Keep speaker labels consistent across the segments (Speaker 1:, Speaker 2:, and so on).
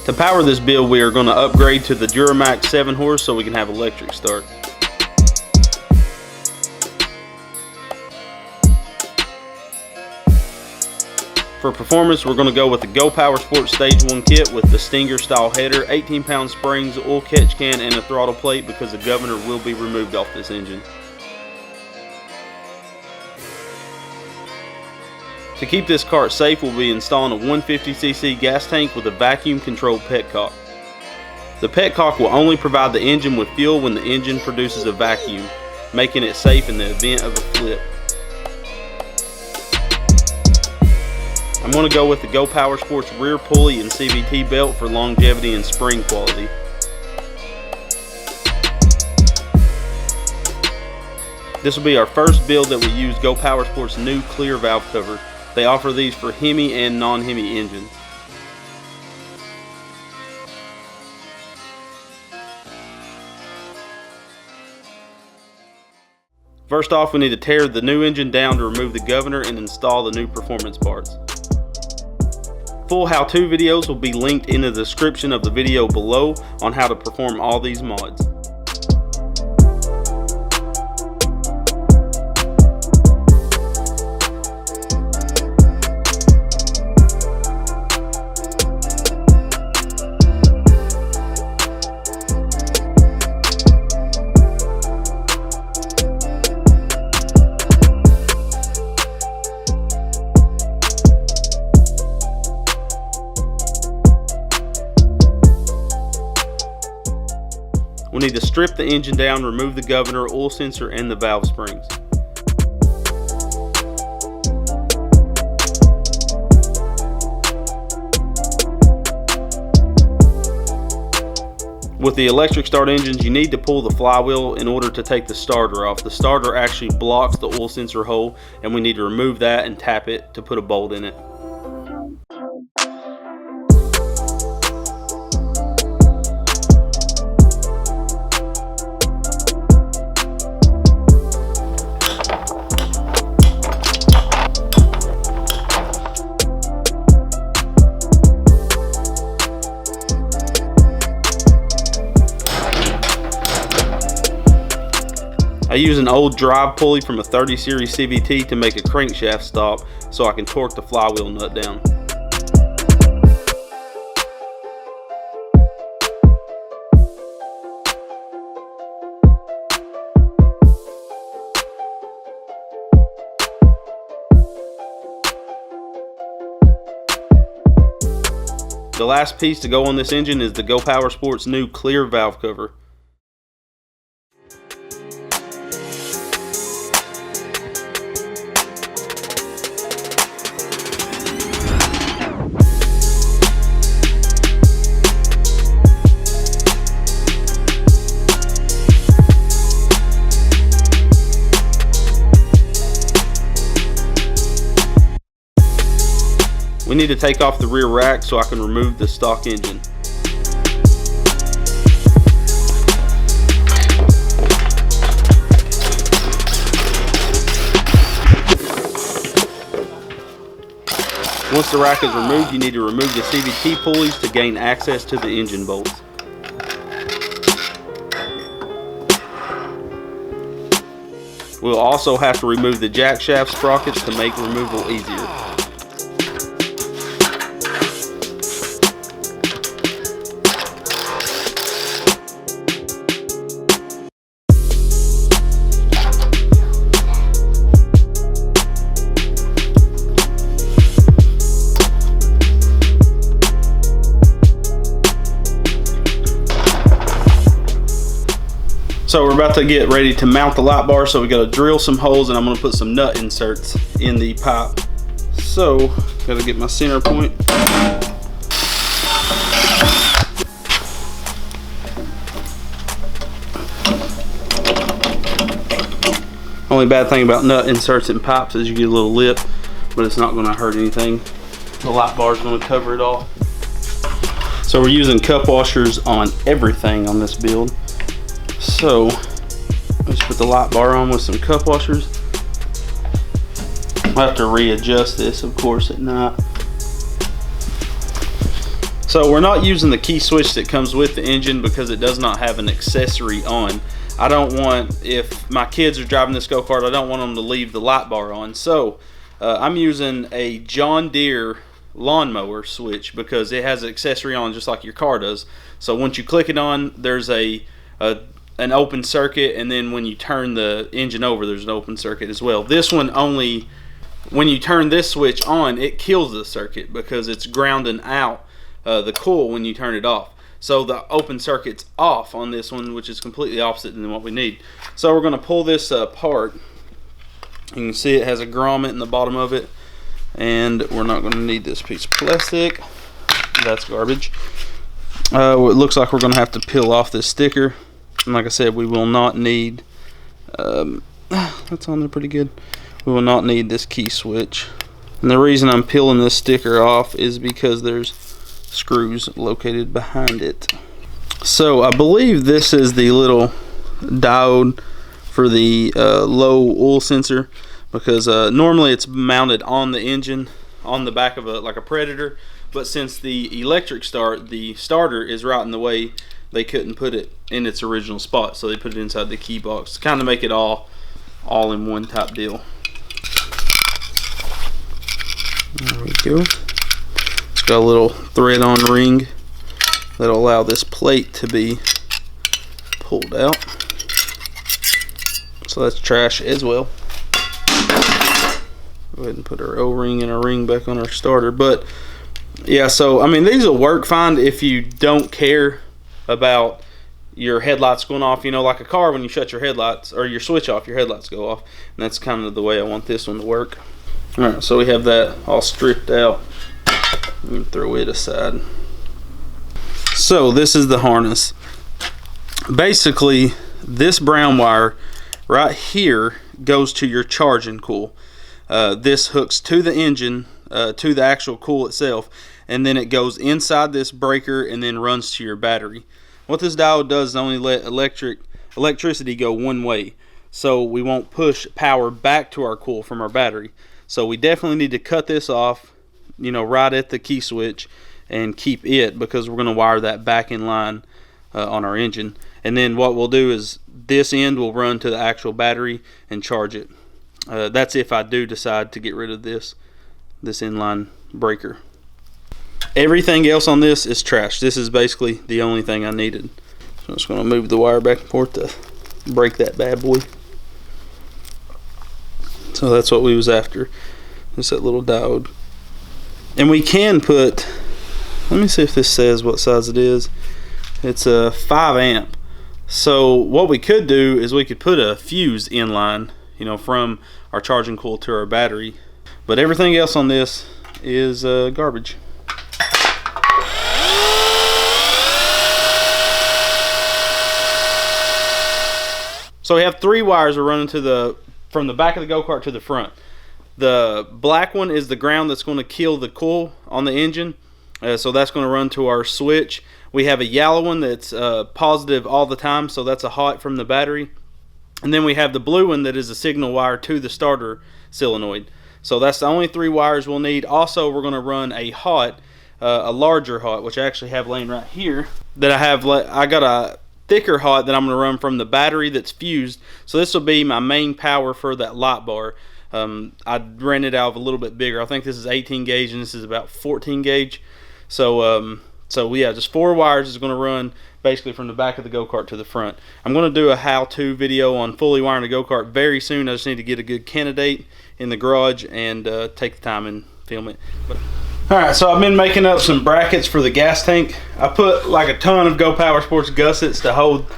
Speaker 1: To power this build, we are going to upgrade to the Duramax 7 horse so we can have electric start. For performance, we're going to go with the Go Power Sports Stage 1 kit with the Stinger style header, 18-pound springs, oil catch can, and a throttle plate because the governor will be removed off this engine. To keep this kart safe, we'll be installing a 150cc gas tank with a vacuum controlled petcock. The petcock will only provide the engine with fuel when the engine produces a vacuum, making it safe in the event of a flip. I'm going to go with the Go Power Sports rear pulley and CVT belt for longevity and spring quality. This will be our first build that we use Go Power Sports' new clear valve cover. They offer these for Hemi and non-Hemi engines. First off, we need to tear the new engine down to remove the governor and install the new performance parts. Full how-to videos will be linked in the description of the video below on how to perform all these mods. We need to strip the engine down, remove the governor, oil sensor, and the valve springs. With the electric start engines, you need to pull the flywheel in order to take the starter off. The starter actually blocks the oil sensor hole, and we need to remove that and tap it to put a bolt in it. I use an old drive pulley from a 30 series CVT to make a crankshaft stop so I can torque the flywheel nut down. The last piece to go on this engine is the Go Power Sports new clear valve cover. We need to take off the rear rack so I can remove the stock engine. Once the rack is removed, you need to remove the CVT pulleys to gain access to the engine bolts. We'll also have to remove the jack shaft sprockets to make removal easier. So we're about to get ready to mount the light bar, so we got to drill some holes and I'm going to put some nut inserts in the pipe. So, got to get my center point. Only bad thing about nut inserts in pipes is you get a little lip, but it's not going to hurt anything. The light bar is going to cover it all. So we're using cup washers on everything on this build. So let's put the light bar on with some cup washers. I'll have to readjust this, of course, at night. So we're not using the key switch that comes with the engine because it does not have an accessory on. I don't want, if my kids are driving this go-kart, I don't want them to leave the light bar on. So I'm using a John Deere lawnmower switch because it has an accessory on just like your car does. So once you click it on, there's an open circuit, and then when you turn the engine over, there's an open circuit as well. This one only, when you turn this switch on, it kills the circuit because it's grounding out the coil when you turn it off. So the open circuit's off on this one, which is completely opposite than what we need. So we're going to pull this apart. You can see it has a grommet in the bottom of it, and we're not going to need this piece of plastic. That's garbage. It looks like we're going to have to peel off this sticker, and like I said, we will not need that's on there pretty good. We will not need this key switch, and the reason I'm peeling this sticker off is because there's screws located behind it. So I believe this is the little diode for the low oil sensor, because normally it's mounted on the engine on the back of like a Predator, but since the electric start, the starter is right in the way, they couldn't put it in its original spot, so they put it inside the key box to kind of make it all in one type deal. There we go. It's got a little thread-on ring that'll allow this plate to be pulled out. So that's trash as well. Go ahead and put our O-ring and our ring back on our starter. But yeah, so I mean, these will work fine if you don't care about your headlights going off. You know, like a car, when you shut your headlights or your switch off, your headlights go off. And that's kind of the way I want this one to work. Alright, so we have that all stripped out. And throw it aside. So this is the harness. Basically, this brown wire right here goes to your charging coil. This hooks to the engine, to the actual coil itself, and then it goes inside this breaker and then runs to your battery. What this diode does is only let electricity go one way, so we won't push power back to our coil from our battery. So we definitely need to cut this off, you know, right at the key switch, and keep it, because we're going to wire that back in line on our engine. And then what we'll do is this end will run to the actual battery and charge it. That's if I do decide to get rid of this inline breaker. Everything else on this is trash. This is basically the only thing I needed. So I'm just going to move the wire back and forth to break that bad boy. So that's what we was after. Just that little diode. And we can put, let me see if this says what size it is. It's a 5 amp. So what we could do is we could put a fuse in line, you know, from our charging coil to our battery. But everything else on this is garbage. So we have 3 wires we're running to from the back of the go-kart to the front. The black one is the ground that's going to kill the coil on the engine. So that's going to run to our switch. We have a yellow one that's positive all the time, so that's a hot from the battery. And then we have the blue one that is a signal wire to the starter solenoid. So that's the only 3 wires we'll need. Also, we're going to run a hot, a larger hot, which I actually have laying right here. That I got a thicker hot that I'm going to run from the battery that's fused. So this will be my main power for that light bar. I ran it out of a little bit bigger. I think this is 18 gauge and this is about 14 gauge. So yeah, just 4 wires is going to run basically from the back of the go-kart to the front. I'm going to do a how-to video on fully wiring a go-kart very soon. I just need to get a good candidate in the garage and take the time and film it. Alright, so I've been making up some brackets for the gas tank. I put like a ton of Go Power Sports gussets to hold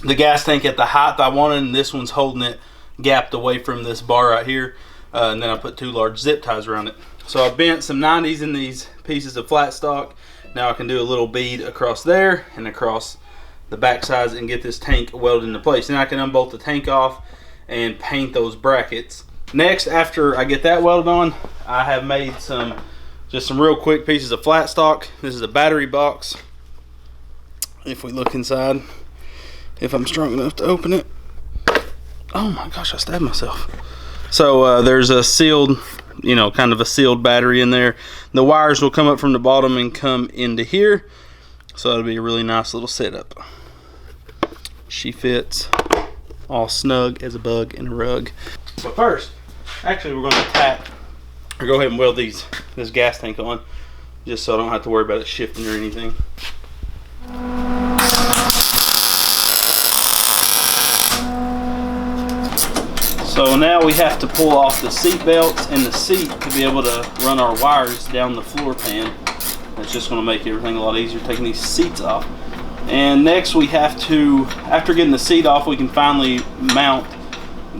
Speaker 1: the gas tank at the height I wanted, and this one's holding it gapped away from this bar right here. And then I put 2 large zip ties around it. So I bent some 90s in these pieces of flat stock. Now I can do a little bead across there and across the back sides and get this tank welded into place. Then I can unbolt the tank off and paint those brackets. Next, after I get that welded on, I have made just some real quick pieces of flat stock. This is a battery box. If we look inside, if I'm strong enough to open it. Oh my gosh, I stabbed myself. So there's a sealed you know, kind of a sealed battery in there. The wires will come up from the bottom and come into here, so that'll be a really nice little setup. She fits all snug as a bug in a rug. But first, actually, we're going to tap or go ahead and weld this gas tank on, just so I don't have to worry about it shifting or anything. So now we have to pull off the seat belts and the seat to be able to run our wires down the floor pan. That's just going to make everything a lot easier, taking these seats off. And next we have to, after getting the seat off, we can finally mount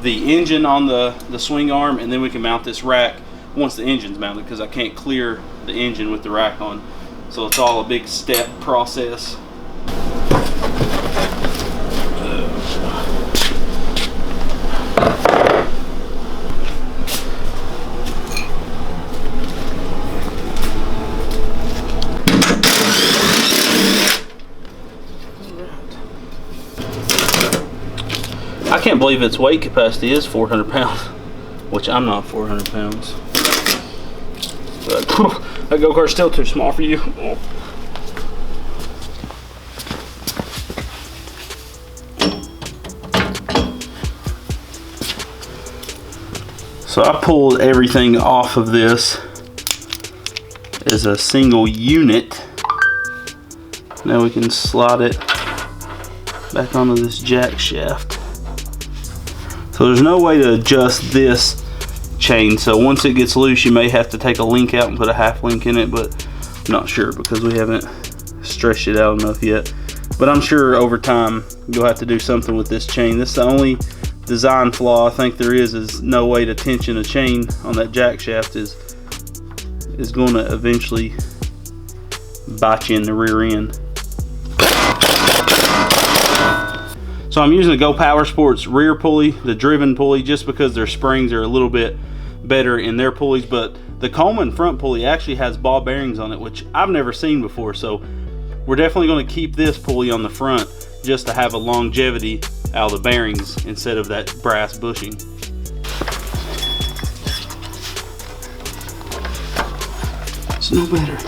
Speaker 1: the engine on the swing arm, and then we can mount this rack once the engine's mounted, because I can't clear the engine with the rack on. So it's all a big step process. I can't believe its weight capacity is 400 pounds, which I'm not 400 pounds. But that go-kart's still too small for you. So I pulled everything off of this as a single unit. Now we can slide it back onto this jack shaft. So there's no way to adjust this chain, so once it gets loose you may have to take a link out and put a half link in it, but I'm not sure because we haven't stretched it out enough yet. But I'm sure over time you'll have to do something with this chain. This is the only design flaw I think there is no way to tension a chain on that jack shaft is going to eventually bite you in the rear end. So I'm using the Go Power Sports rear pulley, the driven pulley, just because their springs are a little bit better in their pulleys, but the Coleman front pulley actually has ball bearings on it, which I've never seen before, so we're definitely going to keep this pulley on the front just to have a longevity out of the bearings instead of that brass bushing. It's no better.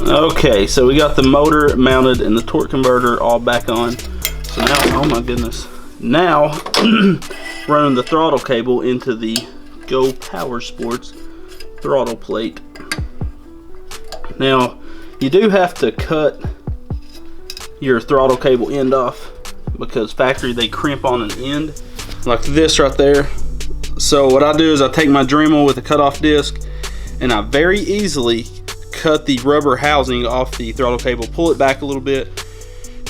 Speaker 1: Okay, so we got the motor mounted and the torque converter all back on. So now, oh my goodness. Now, running the throttle cable into the Go Power Sports throttle plate. Now, you do have to cut your throttle cable end off because factory they crimp on an end like this right there. So what I do is I take my Dremel with a cutoff disc and I very easily cut the rubber housing off the throttle cable, pull it back a little bit.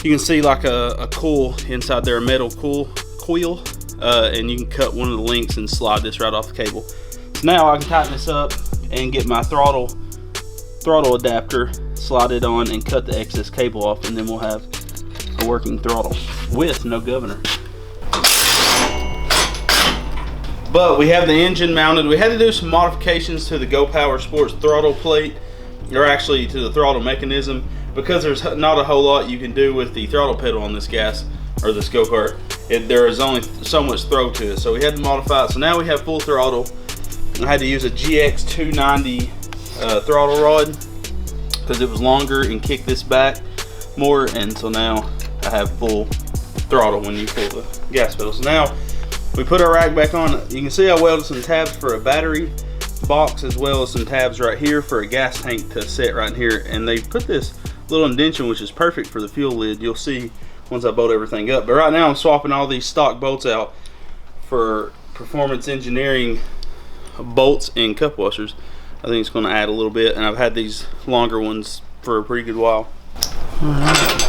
Speaker 1: You can see like a coil inside there, a metal coil, and you can cut one of the links and slide this right off the cable. So now I can tighten this up and get my throttle adapter, slide it on and cut the excess cable off, and then we'll have a working throttle with no governor. But we have the engine mounted. We had to do some modifications to the Go Power Sports throttle plate, or actually to the throttle mechanism, because there's not a whole lot you can do with the throttle pedal on this this go-kart. There is only so much throw to it, so we had to modify it. So now we have full throttle. I had to use a GX290 throttle rod because it was longer and kicked this back more, and so now I have full throttle when you pull the gas pedal. So now we put our rack back on. You can see I welded some tabs for a battery box as well as some tabs right here for a gas tank to set right here, and they put this little indention which is perfect for the fuel lid. You'll see once I bolt everything up, but right now I'm swapping all these stock bolts out for Performance Engineering bolts and cup washers. I think it's going to add a little bit, and I've had these longer ones for a pretty good while. All right.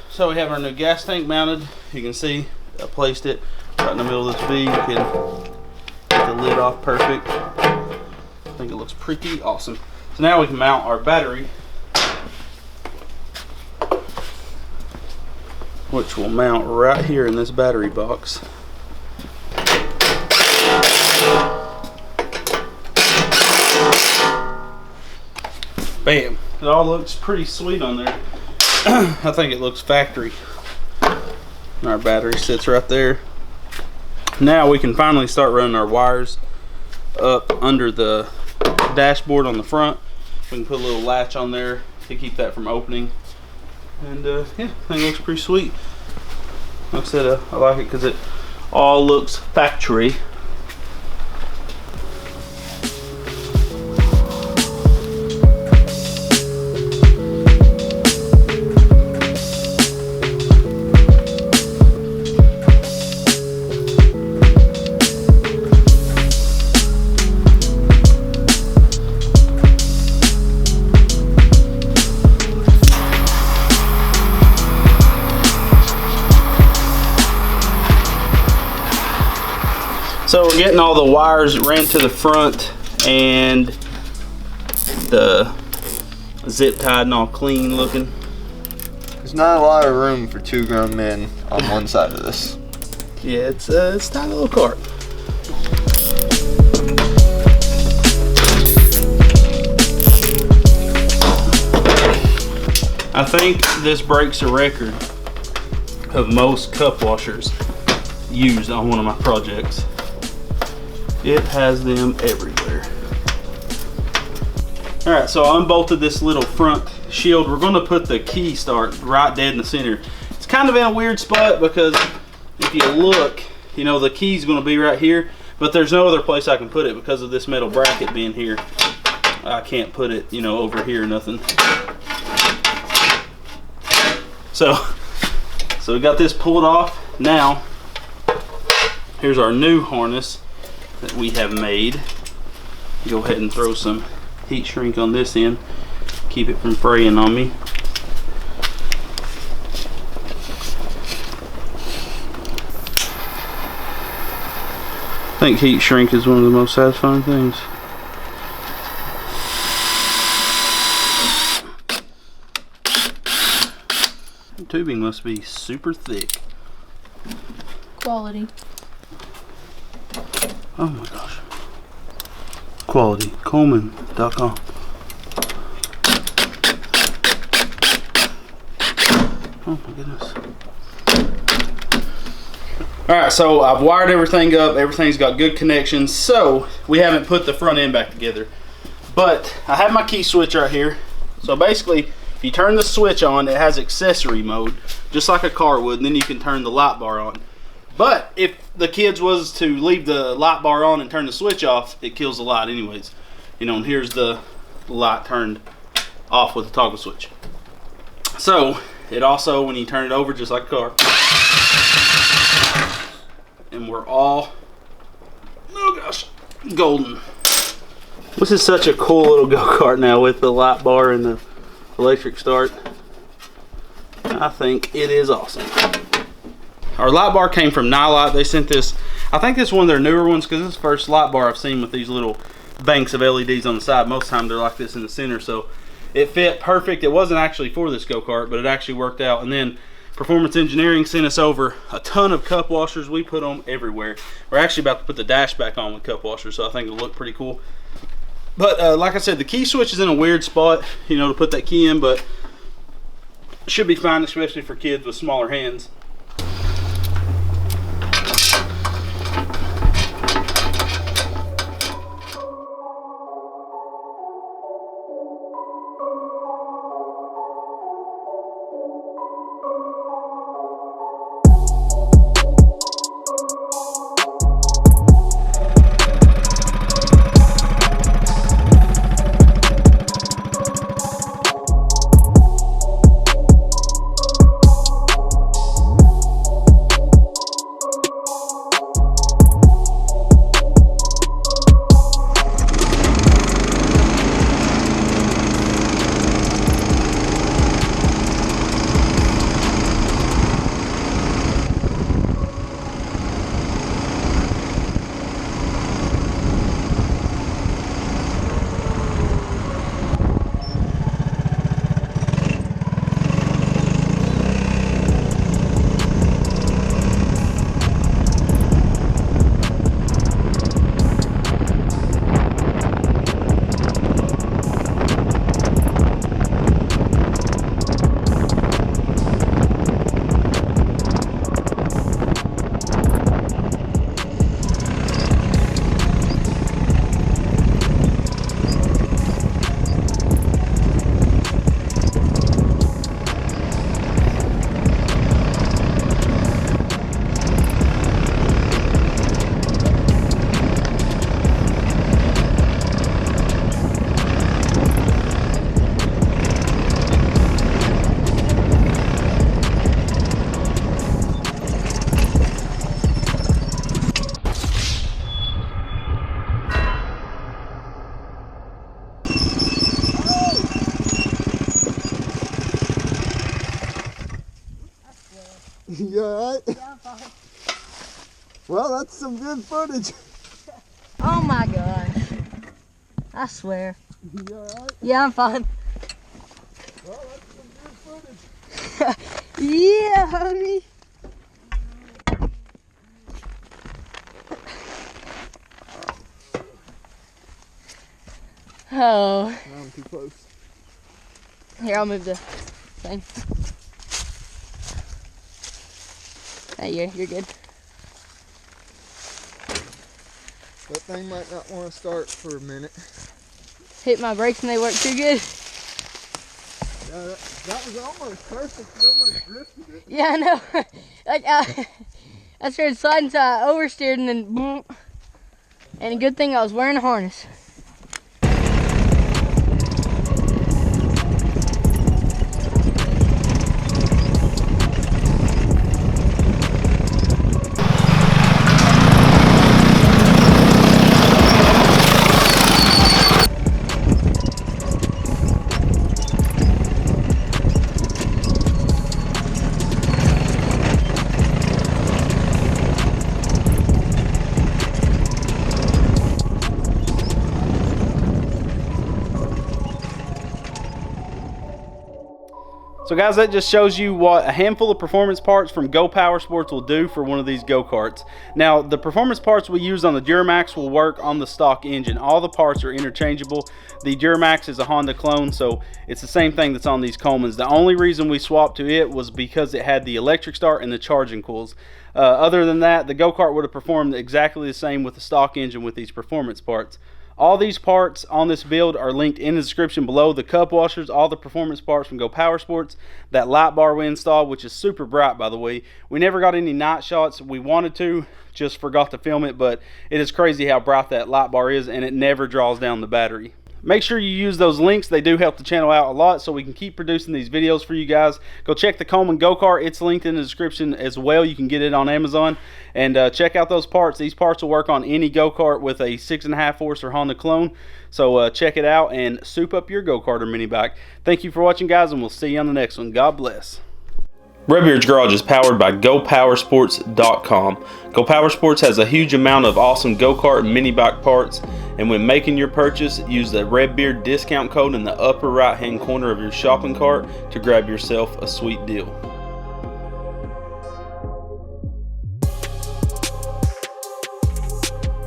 Speaker 1: So we have our new gas tank mounted. You can see I placed it right in the middle of this V. You can get the lid off perfect. I think it looks pretty awesome. So now we can mount our battery which will mount right here in this battery box. Bam. It all looks pretty sweet on there. I think it looks factory. Our battery sits right there. Now we can finally start running our wires up under the dashboard on the front. We can put a little latch on there to keep that from opening. And yeah, I think it looks pretty sweet. Like I said, I like it because it all looks factory. So we're getting all the wires ran to the front and the zip tied and all clean looking.
Speaker 2: There's not a lot of room for 2 grown men on one side of this.
Speaker 1: Yeah, it's a tiny little cart. I think this breaks a record of most cup washers used on one of my projects. It has them everywhere. All right, so I unbolted this little front shield. We're gonna put the key start right dead in the center. It's kind of in a weird spot because if you look, you know, the key's gonna be right here, but there's no other place I can put it because of this metal bracket being here. I can't put it, you know, over here or nothing. So we got this pulled off. Now, here's our new harness that we have made. Go ahead and throw some heat shrink on this end, keep it from fraying on me. I think heat shrink is one of the most satisfying things. The tubing must be super thick.
Speaker 3: Quality.
Speaker 1: Oh my gosh. Quality. Coleman.com. Oh my goodness. Alright, so I've wired everything up. Everything's got good connections. So we haven't put the front end back together. But I have my key switch right here. So basically, if you turn the switch on, it has accessory mode, just like a car would, and then you can turn the light bar on. But if the kids was to leave the light bar on and turn the switch off, it kills the light anyways. You know, and here's the light turned off with the toggle switch. So it also, when you turn it over, just like a car, and we're all, oh gosh, golden. This is such a cool little go-kart now with the light bar and the electric start. I think it is awesome. Our light bar came from Nylite. They sent this, I think this is one of their newer ones because this is the first light bar I've seen with these little banks of LEDs on the side. Most of the time they're like this in the center, so it fit perfect. It wasn't actually for this go-kart, but it actually worked out. And then Performance Engineering sent us over a ton of cup washers. We put them everywhere. We're actually about to put the dash back on with cup washers, so I think it'll look pretty cool. But like I said, the key switch is in a weird spot, you know, to put that key in, but it should be fine, especially for kids with smaller hands.
Speaker 2: You alright?
Speaker 3: Yeah, I'm fine.
Speaker 2: Well, that's some good footage.
Speaker 3: Oh my gosh. I swear.
Speaker 2: You alright?
Speaker 3: Yeah, I'm fine.
Speaker 2: Well, that's some good footage.
Speaker 3: Yeah, homie. Oh.
Speaker 2: No, I'm too close.
Speaker 3: Here, I'll move the thing. Hey, you're good.
Speaker 2: That thing might not want to start for a minute.
Speaker 3: Hit my brakes and they work too good.
Speaker 2: Yeah, that was almost perfect. You almost drifted it.
Speaker 3: Yeah, I know. Like, I started sliding, so I oversteered and then boom. And a good thing I was wearing a harness.
Speaker 1: So guys, that just shows you what a handful of performance parts from Go Power Sports will do for one of these go-karts. Now, the performance parts we use on the Duramax will work on the stock engine. All the parts are interchangeable. The Duramax is a Honda clone, so it's the same thing that's on these Colemans. The only reason we swapped to it was because it had the electric start and the charging coils. Other than that, the go-kart would have performed exactly the same with the stock engine with these performance parts. All these parts on this build are linked in the description below. The cup washers, all the performance parts from Go Power Sports, that light bar we installed, which is super bright by the way. We never got any night shots. We wanted to, just forgot to film it, but it is crazy how bright that light bar is, and it never draws down the battery. Make sure you use those links. They do help the channel out a lot so we can keep producing these videos for you guys. Go check the Coleman go-kart. It's linked in the description as well. You can get it on Amazon. And check out those parts. These parts will work on any go-kart with a 6.5 horse or Honda clone. So check it out and soup up your go-kart or mini bike. Thank you for watching, guys, and we'll see you on the next one. God bless. Redbeard's Garage is powered by GoPowersports.com. Go Power Sports has a huge amount of awesome go-kart and mini bike parts, and when making your purchase, use the Redbeard discount code in the upper right hand corner of your shopping cart to grab yourself a sweet deal.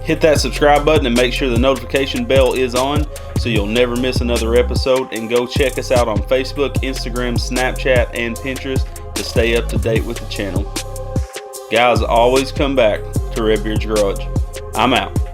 Speaker 1: Hit that subscribe button and make sure the notification bell is on so you'll never miss another episode, and go check us out on Facebook, Instagram, Snapchat, and Pinterest to stay up to date with the channel. Guys, always come back to Redbeard's Garage. I'm out.